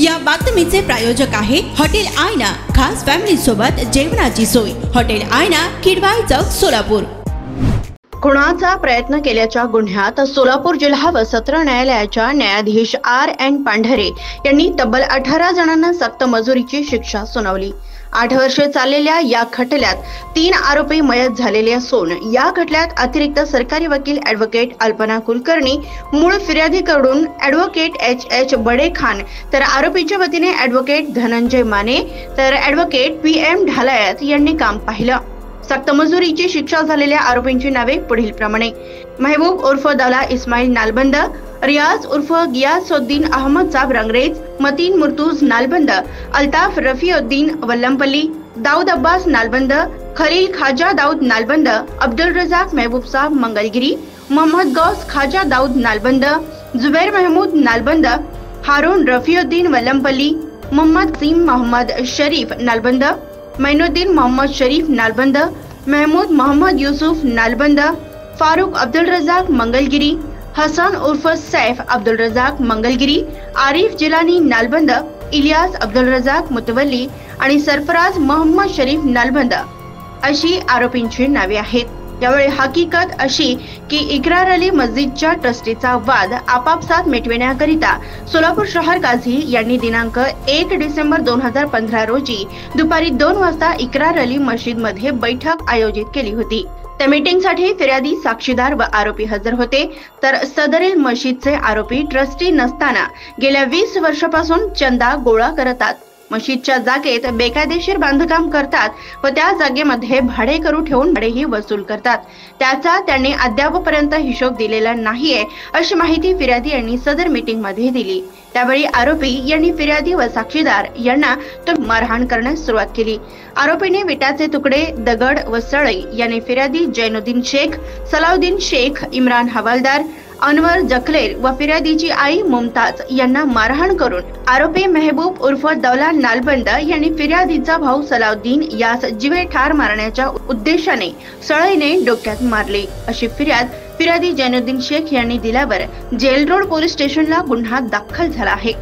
या बातमीचे प्रायोजक आहे हॉटेल आयना, खास फॅमिली सोबत जेवणाची सोय। हॉटेल आयना, किडवाई चौक, सोलापूर। खुनाचा प्रयत्न केल्याच्या गुन्ह्यात सोलापूर जिल्हा व सत्र न्यायालयाच्या न्यायाधीश R.N. पांढरे यांनी तब्बल 18 जणांना सक्त मजुरीची शिक्षा सुनावली। 8 वर्षे चाललेल्या या खटल्यात 3 आरोपी मयत झालेले असून या खटल्यात अतिरिक्त सरकारी वकील ॲडव्होकेट अल्पना कुलकर्णी, मूळ फिर्यादीकडून ॲडव्होकेट H.H. बडेखान, तर आरोपीच्या वतीने ॲडव्होकेट धनंजय माने तर ॲडव्होकेट P.M. ढालायत यांनी काम पाहिलं। सक्त मजुरीची शिक्षा झालेल्या आरोपींची नावे पुढील प्रमाणे: महबूब उर्फ दौला इस्माईल नालबंद, रियाज उर्फ गियासुद्दीन अहमद साब रंगरेज, मतीन मुर्तुज नालबंद, अल्ताफ रफीउद्दीन वल्लमपल्ली, दाऊद अब्बास नालबंद, खलील खाजा दाऊद नालबंद, अब्दुल रजाक महबूब साब मंगलगिरी, मोहम्मद गौस खाजा दाऊद नालबंद, जुबैर महमूद नालबंद, हारून रफीउद्दीन वल्लमपल्ली, मोहम्मद सीम मोहम्मद शरीफ नालबंद, मैनुद्दीन मोहम्मद शरीफ नालबंद, महमूद मोहम्मद यूसुफ नालबंद, फारूक अब्दुल रजाक मंगलगिरी, हसन उर्फ सैफ अब्दुल रजाक मंगलगिरी, आरिफ जिलानी नालबंद, इलियास अब्दुल रजाक मुतवल्ली आणि सरफराज मोहम्मद शरीफ नालबंद अशी आरोपींची नावे आहेत। यावेळी हकीकत अशी की इक्रार अली मस्जिदच्या ट्रस्टीचा वाद आपापसात मिटविण्याकरिता सोलापूर शहर गाझी यांनी दिनांक 1 डिसेंबर 2015 रोजी दुपारी 2 वाजता इक्रार अली मस्जिद मध्ये बैठक आयोजित केली होती। त्या मीटिंगसाठी फिर्यादी, साक्षीदार व आरोपी हजर होते। तर सदरील मस्जिदचे आरोपी ट्रस्टी नसताना गेल्या 20 वर्षापासून चंदा गोळा करतात, मस्जिदच्या जागेत बेकायदेशीर बांधकाम करतात व त्या जागेमध्ये भाडेकरू ठेवून भाडेही वसूल करतात। त्याचा त्यांनी अद्यापपर्यंत हिशोब दिलेला नाहीये अशी माहिती फिर्यादी यांनी सदर मीटिंग मध्ये दिली। त्यावेळी आरोपी यांनी फिर्यादी व साक्षीदार यांना मारहाण करण्यास सुरुवात केली। आरोपीने विटाचे तुकडे, दगड व सळई याने फिर्यादी जैनुद्दीन शेख, सलाउद्दीन शेख, इम्रान हवालदार, अनवर जखलेर व फिर्यादीची आई मुमताज यांना मारहाण करून आरोपी महबूब उर्फ दौला नालबंद यांनी फिर्यादीचा भाऊ सलाउद्दीन यास जीवे ठार मारण्याच्या उद्देशाने सळईने डोक्यात मारले अशी फिर्यादी जैनुद्दीन शेख यांनी दिल्यावर जेल रोड पोलीस स्टेशनला गुन्हा दाखल झाला आहे।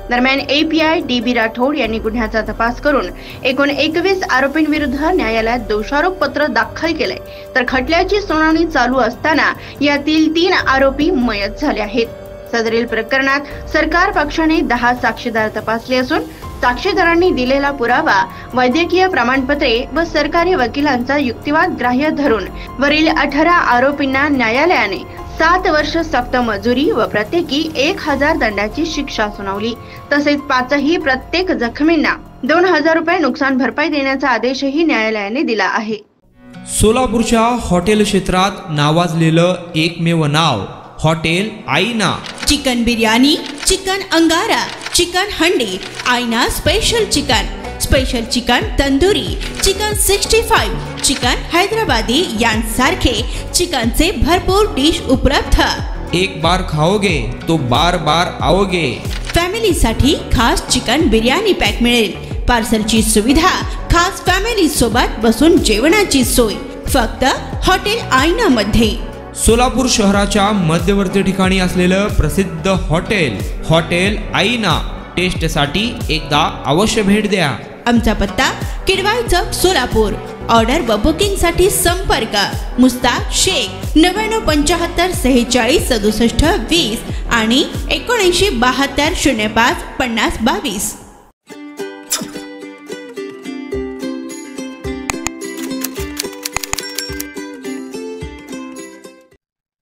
दरम्यान API DB राठोड यांनी गुन्ह्याचा तपास करून एकूण 21 आरोपींविरुद्ध न्यायालयात दोषारोप पत्र दाखल केले। तर खटल्याची सुनावणी चालू असताना यातील 3 आरोपी मयत झाले आहेत। सदरील प्रकरणात सरकार पक्षाने 10 साक्षीदार तपासले असून साक्षीदारांनी दिलेला पुरावा, वैद्यकीय प्रमाणपत्रे व सरकारी वकिलांचा युक्तिवाद ग्राह्य धरून वरील 18 आरोपींना न्यायालयाने 7 वर्ष सक्त मजुरी व प्रत्येकी 1000 दंडाची शिक्षा सुनावली। तसेच 5ही प्रत्येक जखमींना 2000 रुपये नुकसान भरपाई देण्याचा आदेशही न्यायालयाने दिला आहे। सोलापूरच्या हॉटेल क्षेत्रात नावाजलेलं एकमेव नाव हॉटेल आईना। चिकन बिर्याणी, चिकन अंगारा, चिकन हंडी, आईना special chicken tandoori, chicken 65, chicken Hyderabadi यांसारखे चिकनचे भरपूर डिश उपलब्ध। एक बार खाओगे तो बार बार आओगे। फॅमिली साठी खास चिकन बिर्याणी पॅक मिळेल। पार्सलची सुविधा, खास फॅमिली सोबत बसून जेवणाची सोय फक्त हॉटेल आईना मध्ये। सोलापूर शहराच्या मध्यवर्ती ठिकाणी असलेलं प्रसिद्ध हॉटेल आईना टेस्टसाठी एकदा अवश्य भेट द्या। आमचा पत्ता किडवाई चौक, सोलापूर। ऑर्डर व बुकिंग साठी संपर्क मुस्ताक शेख 9975 46 67 20 आणि 7972 05 50 22।